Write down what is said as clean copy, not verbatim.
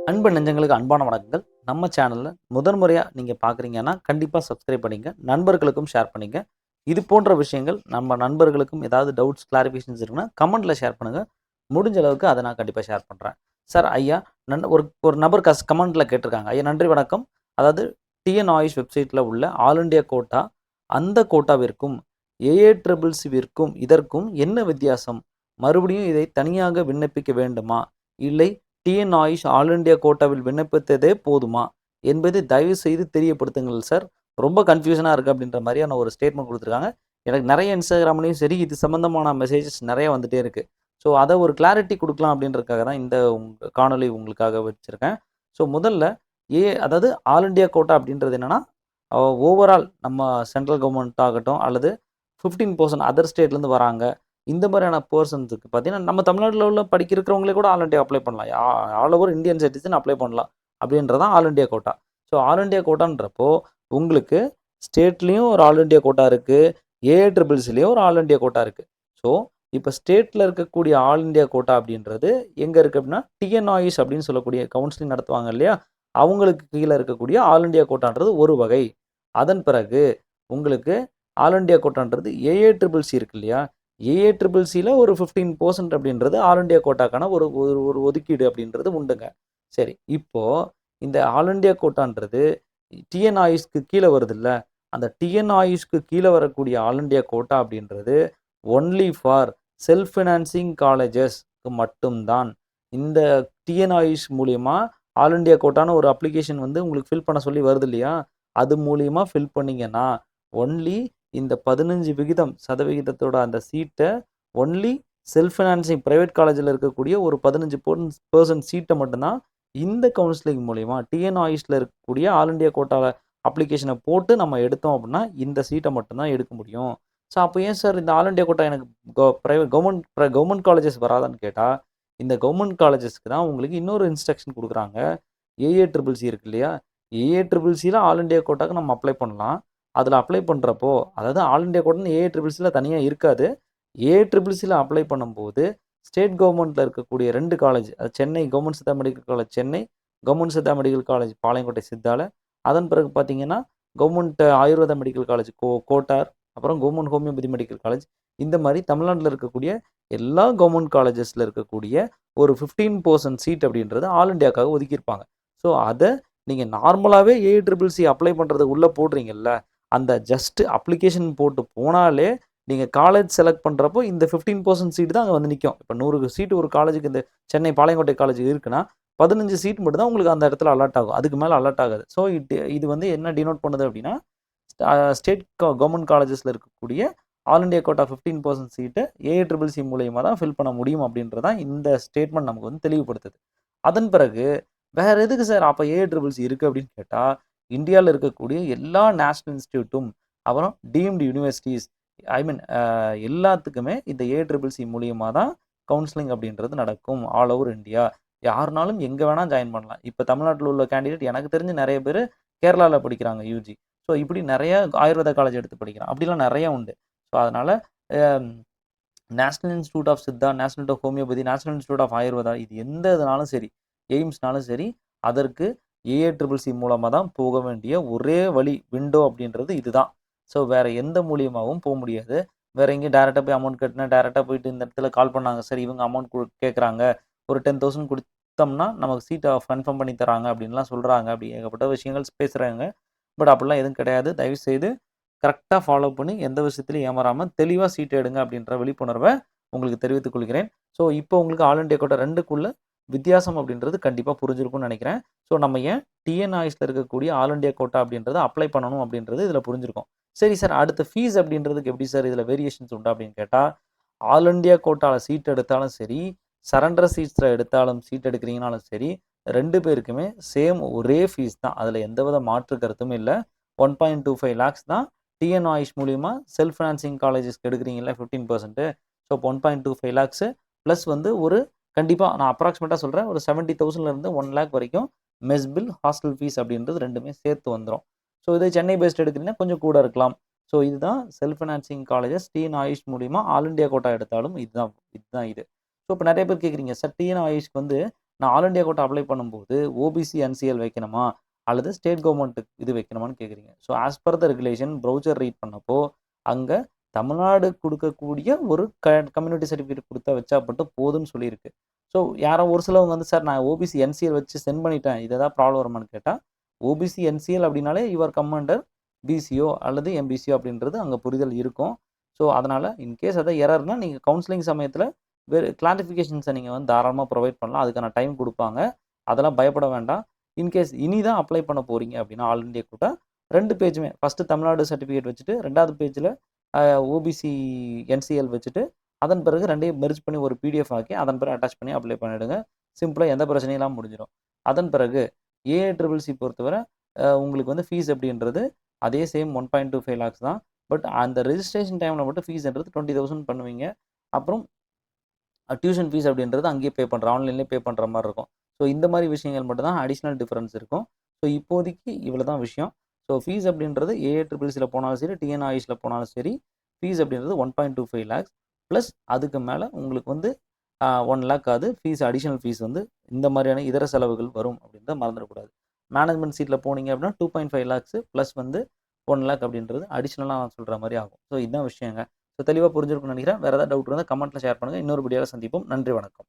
அன்பு நெஞ்சங்களுக்கு அன்பான வணக்கங்கள். நம்ம சேனல்ல முதன் முறையா நீங்க பார்க்குறீங்கன்னா, கண்டிப்பா சப்ஸ்கிரைப் பண்ணிங்க. நண்பர்களுக்கும் ஷேர் பண்ணிங்க. இது போன்ற விஷயங்கள் நம்ம நண்பர்களுக்கும் ஏதாவது டவுட்ஸ், கிளாரிஃபிகேஷன்ஸ் இருக்குன்னா, கமெண்ட்ல ஷேர் பண்ணுங்க. முடிஞ்ச அளவுக்கு அத நான் கண்டிப்பா ஷேர் பண்றேன். சார் ஐயா, ஒரு ஒரு நபர் கமெண்ட்ல கேட்டிருக்காங்க. ஐயா நன்றி வணக்கம். அதாவது டிஎன் ஆயுஷ் வெப்சைட்ல உள்ள ஆல் இண்டியா கோட்டா, அந்த கோட்டாவிற்கும் ஏஏட்ரிபிள்சிவிற்கும் இதற்கும் என்ன வித்தியாசம்? மறுபடியும் இதை தனியாக விண்ணப்பிக்க வேண்டுமா? இல்லை டிஎன் ஆயுஷ் ஆல் இண்டியா கோட்டாவில் விண்ணப்பித்ததே போதுமா என்பதை தயவு செய்து தெரியப்படுத்துங்கள் சார். ரொம்ப கன்ஃபியூஷனாக இருக்குது அப்படின்ற மாதிரியான ஒரு ஸ்டேட்மெண்ட் கொடுத்துருக்காங்க. எனக்கு நிறைய இன்ஸ்டாகிராம்லேயும் சரி இது சம்மந்தமான மெசேஜஸ் நிறைய வந்துகிட்டே இருக்குது. ஸோ அதை ஒரு கிளாரிட்டி கொடுக்கலாம் அப்படின்றதுக்காக தான் இந்த காணொலி உங்களுக்காக வச்சுருக்கேன். ஸோ முதல்ல அதாவது ஆல் இண்டியா கோட்டா அப்படின்றது என்னென்னா, ஓவரால் நம்ம சென்ட்ரல் கவர்மெண்ட் ஆகட்டும் அல்லது 15% அதர் ஸ்டேட்லேருந்து வராங்க. இந்த மாதிரியான பெர்சன்ஸுக்கு பார்த்தீங்கன்னா, நம்ம தமிழ்நாட்டில் உள்ள இருக்கிறவங்களே கூட ஆல் இண்டியா அப்ளை பண்ணலாம். All over Indian citizen apply பண்ணலாம். அப்படின்றது தான் all India quota. So all India கோட்டான்றப்போ, உங்களுக்கு ஸ்டேட்லேயும் ஒரு ஆல் இண்டியா கோட்டா இருக்குது. ஏஏட்ரிபிள்சிலேயும் ஒரு ஆல் இண்டியா கோட்டா இருக்குது. ஸோ இப்போ ஸ்டேட்டில் இருக்கக்கூடிய ஆல் இண்டியா கோட்டா அப்படின்றது எங்கே இருக்குது அப்படின்னா, டிஎன்ஆயுஷ் அப்படின்னு சொல்லக்கூடிய கவுன்சிலிங் நடத்துவாங்க இல்லையா? அவங்களுக்கு கீழே இருக்கக்கூடிய ஆல் இண்டியா கோட்டான்றது ஒரு வகை. அதன் பிறகு உங்களுக்கு ஆல் இண்டியா கோட்டான்றது ஏஏட்ரிபிள்சி இருக்கு இல்லையா? ஏஏட்ரிபிள்சியில் ஒரு 15% அப்படின்றது ஆல் இண்டியா கோட்டாக்கான ஒரு ஒரு ஒதுக்கீடு அப்படின்றது உண்டுங்க. சரி, இப்போது இந்த ஆல் இண்டியா கோட்டான்றது டிஎன் ஆயுஷ்க்கு கீழே வருதுல்ல, அந்த டிஎன் ஆயுஷ்க்கு கீழே வரக்கூடிய ஆல் இண்டியா கோட்டா அப்படின்றது ஒன்லி ஃபார் செல்ஃப் ஃபினான்சிங் காலேஜஸ்க்கு மட்டும்தான். இந்த டிஎன் ஆயுஷ் மூலியமா ஆல் இண்டியா கோட்டான ஒரு அப்ளிகேஷன் வந்து உங்களுக்கு ஃபில் பண்ண சொல்லி வருது இல்லையா? அது மூலியமா ஃபில் பண்ணீங்கன்னா, ஒன்லி இந்த 15% அந்த சீட்டை ஒன்லி செல்ஃப் ஃபினான்சிங் பிரைவேட் காலேஜில் இருக்கக்கூடிய ஒரு 15% சீட்டை மட்டும்தான் இந்த கவுன்சிலிங் மூலிமா டிஎன் ஆயுஷில் இருக்கக்கூடிய ஆல் இண்டியா கோட்டாவில் அப்ளிகேஷனை போட்டு நம்ம எடுத்தோம் அப்படின்னா இந்த சீட்டை மட்டும்தான் எடுக்க முடியும். ஸோ அப்போ ஏன் சார் இந்த ஆல் இண்டியா கோட்டா எனக்கு கவர்மெண்ட் காலேஜஸ் வராதான்னு கேட்டால், இந்த கவர்மெண்ட் காலேஜஸ்க்கு தான் உங்களுக்கு இன்னொரு இன்ஸ்ட்ரக்ஷன் கொடுக்குறாங்க. ஏஏட்ரிபிள்சி இருக்கு இல்லையா? ஏஏட்ரிபிள்சியில் ஆல் இண்டியா கோட்டாக்கு நம்ம அப்ளை பண்ணலாம். அதில் அப்ளை பண்ணுறப்போ, அதாவது ஆல் இண்டியா கோட்டான்னு ஏஏட்ரிபிள்சியில் தனியாக இருக்காது. ஏஏட்ரிபிள்சியில் அப்ளை பண்ணும்போது ஸ்டேட் கவர்மெண்ட்டில் இருக்கக்கூடிய 2 காலேஜ், அது Chennai government Siddha medical college Chennai, government Siddha medical college Palayamkottai சித்தால, அதன் பிறகு பார்த்தீங்கன்னா government Ayurveda medical college Kottar, அப்புறம் கவர்மெண்ட் ஹோமியோபதி மெடிக்கல் காலேஜ், இந்த மாதிரி தமிழ்நாட்டில் இருக்கக்கூடிய எல்லா கவர்மெண்ட் காலேஜஸில் இருக்கக்கூடிய ஒரு 15% சீட் அப்படின்றது ஆல் இண்டியாக்காக ஒதுக்கியிருப்பாங்க. ஸோ அதை நீங்கள் நார்மலாகவே ஏஏட்ரிபிள்சி அப்ளை பண்ணுறதுக்கு உள்ளே போடுறீங்கல்ல, அந்த ஜஸ்ட் அப்ளிகேஷன் போட்டு போனாலே நீங்கள் காலேஜ் செலக்ட் பண்ணுறப்போ இந்த 15% சீட்டு தான் அங்கே வந்து நிற்கும். இப்போ 100 சீட்டு ஒரு காலேஜுக்கு இந்த சென்னை பாளையங்கோட்டை காலேஜ் இருக்குன்னா 15 சீட் மட்டும் தான் உங்களுக்கு அந்த இடத்துல அலாட் ஆகும். அதுக்கு மேலே அலாட் ஆகாது. ஸோ இது வந்து என்ன டினோட் பண்ணுது அப்படின்னா, ஸ்டேட் கவர்மெண்ட் காலேஜஸில் இருக்கக்கூடிய ஆல் இண்டியா கோட்டா 15% சீட்டை ஏஏட்ரிபிள்சி மூலியமாக தான் ஃபில் பண்ண முடியும் அப்படின்றதான் இந்த ஸ்டேட்மெண்ட் நமக்கு வந்து தெளிவுபடுத்துது. அதன் பிறகு வேறு எதுக்கு சார் அப்போ ஏஏட்ரிபிள்சி இருக்குது அப்படின்னு கேட்டால், இந்தியாவில் இருக்கக்கூடிய எல்லா நேஷ்னல் இன்ஸ்டியூட்டும் அப்புறம் டீம்டு யூனிவர்சிட்டிஸ் எல்லாத்துக்குமே இந்த ஏஏட்ரிபிள்சி மூலியமாக தான் கவுன்சிலிங் அப்படின்றது நடக்கும் ஆல் ஓவர் இந்தியா. யாருனாலும் எங்கே வேணால் ஜாயின் பண்ணலாம். இப்போ தமிழ்நாட்டில் உள்ள கேண்டிடேட் எனக்கு தெரிஞ்சு நிறைய பேர் கேரளாவில் படிக்கிறாங்க யூஜி. ஸோ இப்படி நிறைய ஆயுர்வேதா காலேஜ் எடுத்து படிக்கிறான். அப்படிலாம் நிறைய உண்டு. ஸோ அதனால் national institute of Siddha, national institute of homeopathy, national institute of Ayurveda, இது எந்த இதுனாலும் சரி, எய்ம்ஸ்னாலும் சரி, அதற்கு ஏஏட்ரிபிள்சி மூலமாக தான் போக வேண்டிய ஒரே வழி விண்டோ அப்படின்றது இதுதான். ஸோ வேறு எந்த மூலியமாகவும் போக முடியாது. வேறு எங்கேயும் டேரெக்டாக போய் அமௌண்ட் கட்டினா டேரெக்டாக போயிட்டு இந்த இடத்துல கால் பண்ணாங்க சார், இவங்க அமௌண்ட் கேட்குறாங்க, ஒரு 10,000 கொடுத்தோம்னா நமக்கு சீட்டை கன்ஃபார்ம் பண்ணி தராங்க அப்படின்லாம் சொல்கிறாங்க. அப்படி ஏகப்பட்ட விஷயங்கள் பேசுகிறாங்க. பட் அப்படிலாம் எதுவும் கிடையாது. தயவுசெய்து கரெக்டாக ஃபாலோ பண்ணி எந்த விஷயத்துலையும் ஏமாறாமல் தெளிவாக சீட் எடுங்க அப்படின்ற விழிப்புணர்வை உங்களுக்கு தெரிவித்துக் கொள்கிறேன். ஸோ இப்போ உங்களுக்கு ஆல் இண்டியா கோட்டா 2க்குள்ள வித்தியாசம் அப்படின்றது கண்டிப்பாக புரிஞ்சிருக்கும்னு நினைக்கிறேன். ஸோ நம்ம ஏன் டிஎன் ஆயுஷில் இருக்கக்கூடிய ஆல் இண்டியா கோட்டா அப்படின்றத அப்ளை பண்ணணும் அப்படின்றது இதில் புரிஞ்சிருக்கும். சரி சார், அடுத்த ஃபீஸ் அப்படின்றதுக்கு எப்படி சார் இதில் வேரியேஷன்ஸ் உண்டா அப்படின்னு கேட்டால், ஆல் இண்டியா கோட்டாவில் சீட் எடுத்தாலும் சரி, சரண்டர் சீட்ஸில் எடுத்தாலும் சீட் எடுக்கிறீங்கனாலும் சரி, 2 பேருக்குமே சேம் ஒரே ஃபீஸ் தான். அதில் எந்தவித மாற்று கருத்தும் இல்லை. 1.25 lakhs தான் டிஎன் ஆயுஷ் மூலிமா செல்ஃப் ஃபினான்சிங் காலேஜஸ்க்கு எடுக்கிறீங்களா 15%. ஸோ 1.25 lakhs ப்ளஸ் வந்து ஒரு கண்டிப்பாக நான் அப்ராக்சிமேட்டாக சொல்கிறேன், ஒரு 70,000லேருந்து 1 lakh வரைக்கும் மெஸ் பில், ஹாஸ்டல் ஃபீஸ் அப்படின்றது 2மே சேர்த்து வந்துடும். ஸோ இதே சென்னை பேஸ்ட் எடுக்கிறீங்கன்னா கொஞ்சம் கூட இருக்கலாம். ஸோ இதுதான் self financing colleges TN AYUSH மூலிமா ஆல் இண்டியா கோட்டா எடுத்தாலும் இதுதான் இது. ஸோ இப்போ நிறைய பேர் கேட்குறீங்க சார், டிஎன் ஆயுஷ்க்கு வந்து நான் ஆல் இண்டியா கோட்டா அப்ளை பண்ணும்போது ஓபிசி என்சிஎல் வைக்கணுமா அல்லது ஸ்டேட் கவர்மெண்ட்டுக்கு இது வைக்கணுமான்னு கேட்குறீங்க. So as per the regulation brochure read பண்ணப்போ அங்கே தமிழ்நாடு கொடுக்கக்கூடிய ஒரு கம்யூனிட்டி சர்டிஃபிகேட் கொடுத்தா வச்சா மட்டும் போதும்னு சொல்லியிருக்கு. ஸோ யாரோ ஒரு சிலவங்க வந்து சார் நான் ஓபிசி என்சிஎல் வச்சு சென்ட் பண்ணிட்டேன், இதை தான் ப்ராப்ளம் வருமான்னு கேட்டால், ஓபிசி என்சிஎல் அப்படின்னாலே யுவர் கமாண்டர் பிசிஓ அல்லது எம்பிசிஓ அப்படின்றது அங்கே புரிதல் இருக்கும். ஸோ அதனால் இன்கேஸ் அதை எரர்னால் நீங்கள் கவுன்சிலிங் சமயத்தில் வேறு கிளாரிஃபிகேஷன்ஸை நீங்கள் வந்து தாராளமாக ப்ரொவைட் பண்ணலாம். அதுக்கான டைம் கொடுப்பாங்க. அதெல்லாம் பயப்பட வேண்டாம். இன்கேஸ் இனி தான் அப்ளை பண்ண போகிறீங்க அப்படின்னா ஆல் இண்டியா கோட்டா 2 பேஜுமே ஃபஸ்ட்டு தமிழ்நாடு சர்டிஃபிகேட் வச்சுட்டு 2வது பேஜில் ஓபிசி என்சிஎல் வச்சுட்டு அதன் பிறகு 2யும் மெர்ஜ் பண்ணி ஒரு பிடிஎஃப் ஆக்கி அதன் பிறகு அட்டாச் பண்ணி அப்ளை பண்ணிவிடுங்க. சிம்பிளாக எந்த பிரச்சனையும் இல்லாமல் முடிஞ்சிடும். அதன் பிறகு ஏஐசிசிசி பொறுத்தவரை உங்களுக்கு வந்து ஃபீஸ் அப்படின்றது அதே சேம் 1.25 lakhs தான். பட் அந்த ரெஜிஸ்ட்ரேஷன் டைமில் மட்டும் ஃபீஸ்ன்றது 20,000 பண்ணுவீங்க. அப்புறம் டியூஷன் ஃபீஸ் அப்படின்றது அங்கேயே பே பண்ணுற ஆன்லைன்லேயே பே பண்ணுற மாதிரி இருக்கும். ஸோ இந்த மாதிரி விஷயங்கள் மட்டும் தான் அடிஷ்னல் டிஃபரன்ஸ் இருக்கும். ஸோ இப்போதைக்கு இவ்வளோ தான் விஷயம். ஸோ ஃபீஸ் அப்படின்றது ஏஐசிசியில் போனாலும் சரி, டிஎன்ஆயுஷில் போனாலும் சரி, ஃபீஸ் அப்படின்றது 1.25 lakhs ப்ளஸ் அதுக்கு மேலே உங்களுக்கு வந்து 1 lakh ஆகுது ஃபீஸ், அடிஷ்னல் ஃபீஸ் வந்து இந்த மாதிரியான இதர செலவுகள் வரும் அப்படின்றத மறந்துடக்கூடாது. மேனேஜ்மெண்ட் சீட்டில் போனீங்க அப்படின்னா 2.5 lakhs ப்ளஸ் வந்து 1 lakh அப்படின்றது அடிஷ்னலாக நான் சொல்கிற மாதிரி ஆகும். ஸோ இதுதான் விஷயங்க. ஸோ தெளிவாக புரிஞ்சிருக்கும்னு நினைக்கிறேன். வேறு ஏதாவது டவுட் இருந்தால் கமெண்ட்டில் ஷேர் பண்ணுங்கள். இன்னொரு வீடியோவில் சந்திப்போம். நன்றி, வணக்கம்.